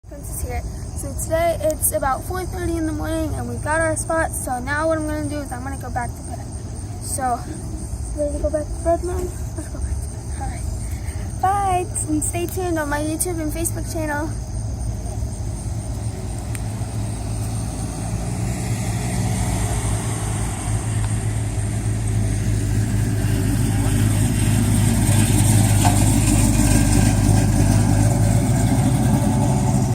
Princess here. So today it's about 4:30 in the morning and we got our spot. So now what I'm gonna do is I'm gonna go back to bed. So ready to go back to bed, man? Let's go back to bed. Alright. Bye and stay tuned on my YouTube and Facebook channel.